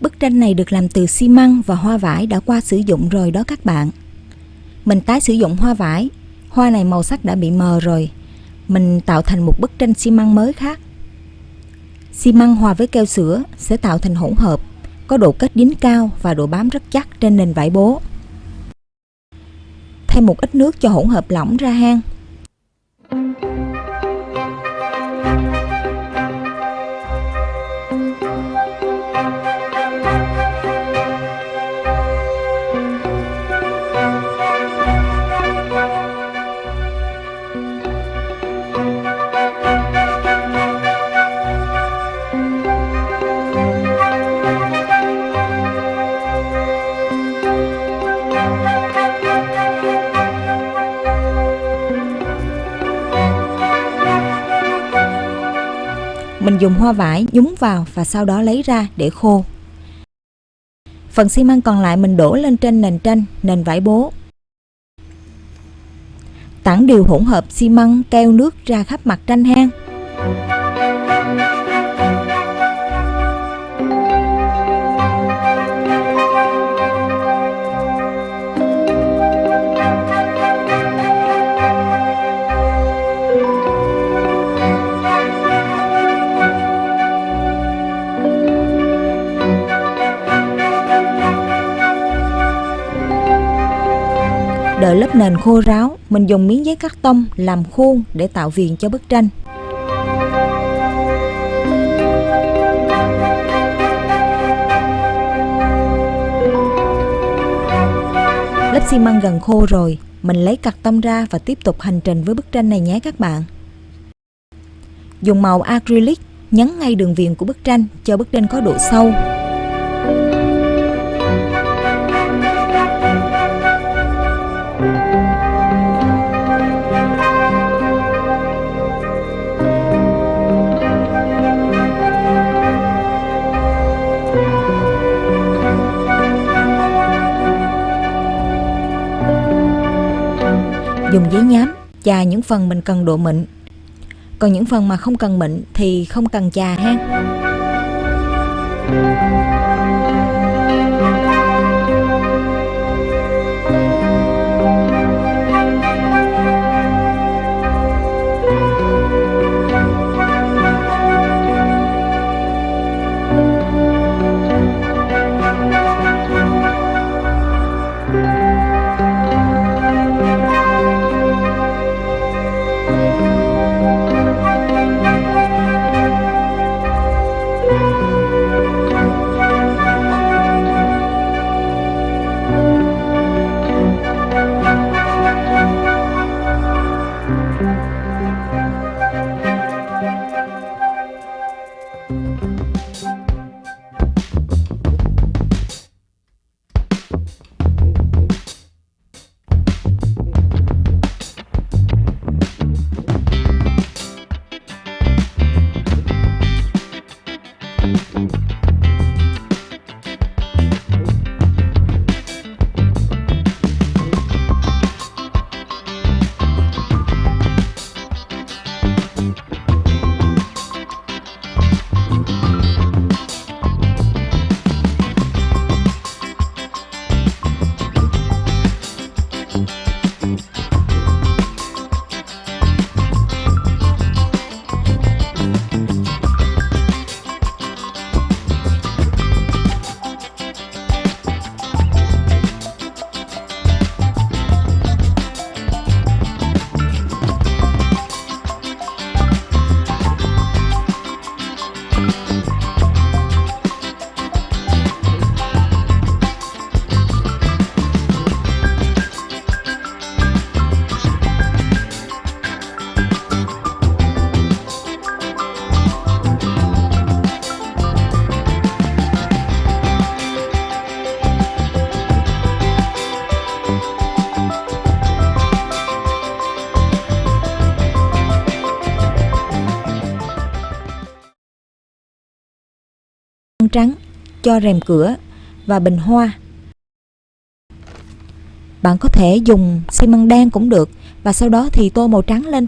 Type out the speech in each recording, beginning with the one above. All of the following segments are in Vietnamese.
Bức tranh này được làm từ xi măng và hoa vải đã qua sử dụng rồi đó các bạn. Mình tái sử dụng hoa vải. Hoa này màu sắc đã bị mờ rồi. Mình tạo thành một bức tranh xi măng mới khác. Xi măng hòa với keo sữa sẽ tạo thành hỗn hợp, có độ kết dính cao và độ bám rất chắc trên nền vải bố. Thêm một ít nước cho hỗn hợp lỏng ra hang. Mình dùng hoa vải nhúng vào và sau đó lấy ra để khô. Phần xi măng còn lại mình đổ lên trên nền tranh, nền vải bố. Tản đều hỗn hợp xi măng, keo, nước ra khắp mặt tranh hang. Đợi lớp nền khô ráo, mình dùng miếng giấy cắt tông làm khuôn để tạo viền cho bức tranh. Lớp xi măng gần khô rồi, mình lấy cắt tông ra và tiếp tục hành trình với bức tranh này nhé các bạn. Dùng màu acrylic nhấn ngay đường viền của bức tranh cho bức tranh có độ sâu. Dùng giấy nhám chà những phần mình cần độ mịn. Còn những phần mà không cần mịn thì không cần chà ha. Trắng cho rèm cửa và bình hoa. Bạn có thể dùng xi măng đen cũng được và sau đó thì tô màu trắng lên.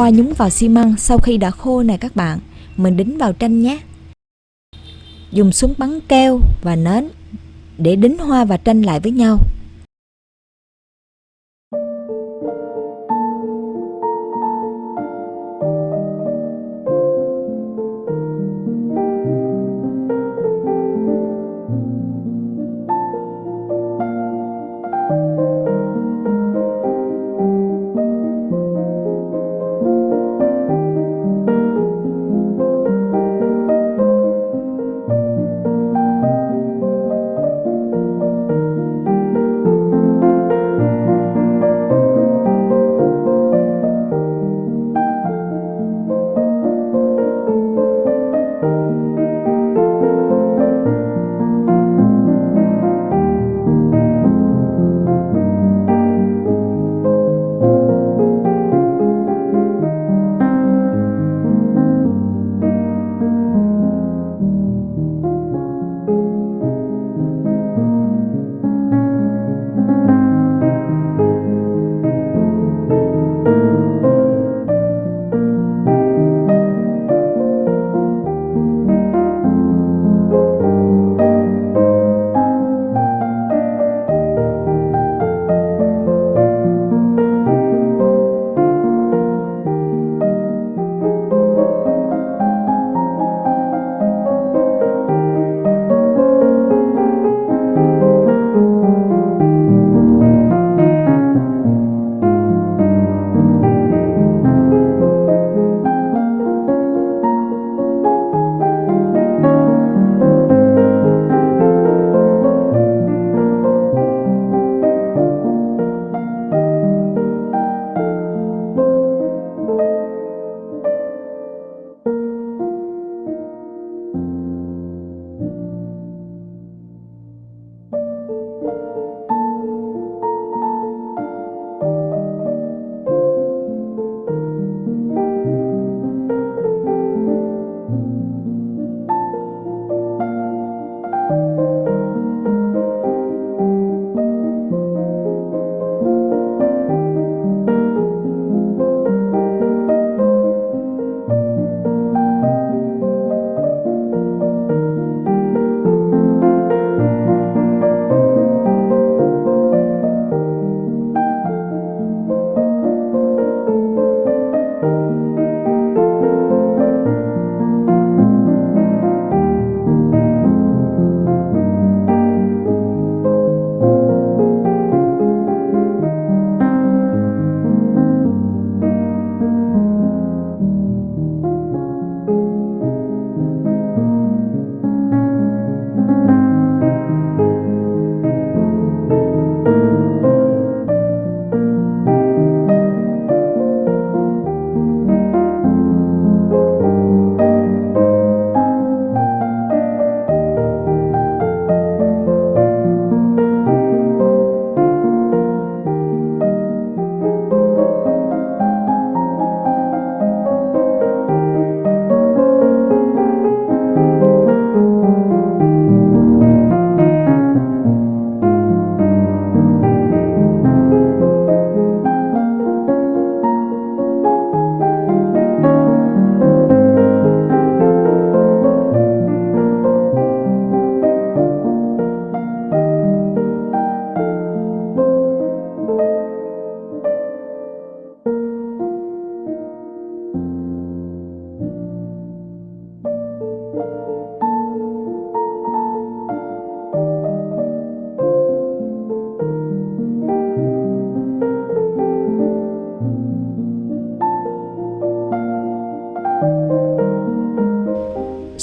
Hoa nhúng vào xi măng sau khi đã khô nè các bạn. Mình đính vào tranh nhé. Dùng súng bắn keo và nến để đính hoa và tranh lại với nhau.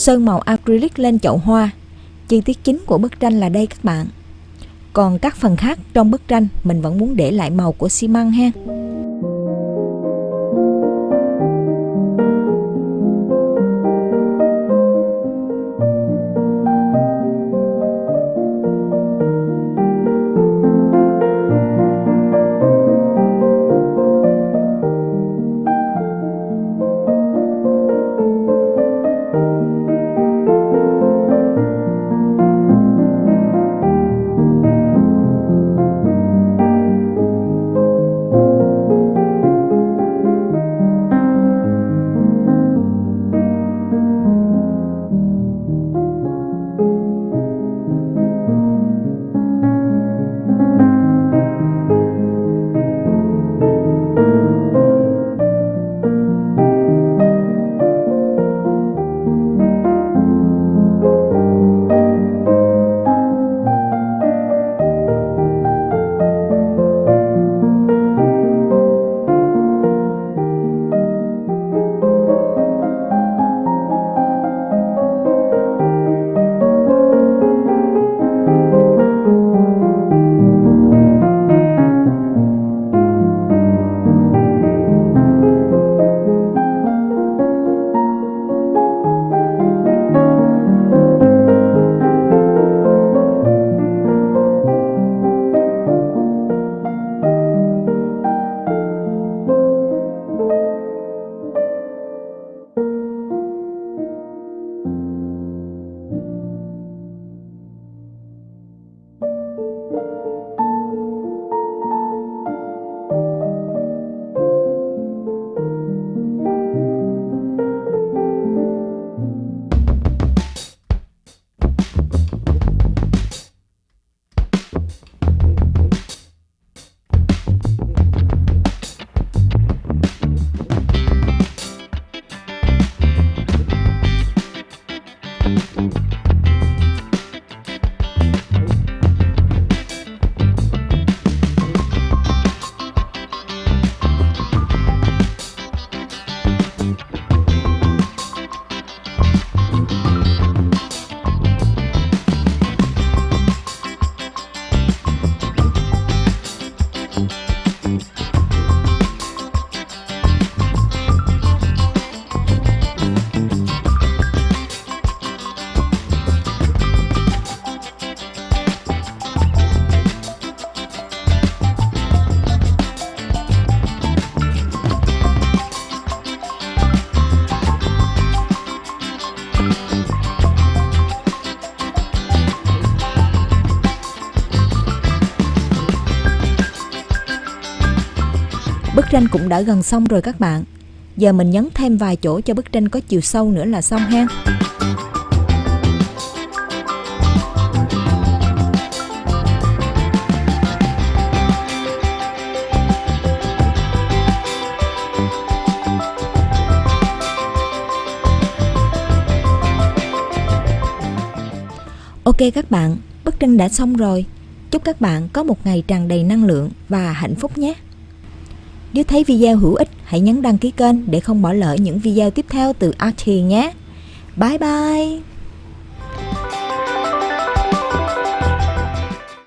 sơn màu acrylic lên chậu hoa. Chi tiết chính của bức tranh là đây các bạn. Còn các phần khác trong bức tranh mình vẫn muốn để lại màu của xi măng ha. Bức tranh cũng đã gần xong rồi các bạn. Giờ mình nhấn thêm vài chỗ cho bức tranh có chiều sâu nữa là xong ha. Ok các bạn, bức tranh đã xong rồi. Chúc các bạn có một ngày tràn đầy năng lượng và hạnh phúc nhé. Nếu thấy video hữu ích, hãy nhấn đăng ký kênh để không bỏ lỡ những video tiếp theo từ Artie nhé. Bye bye!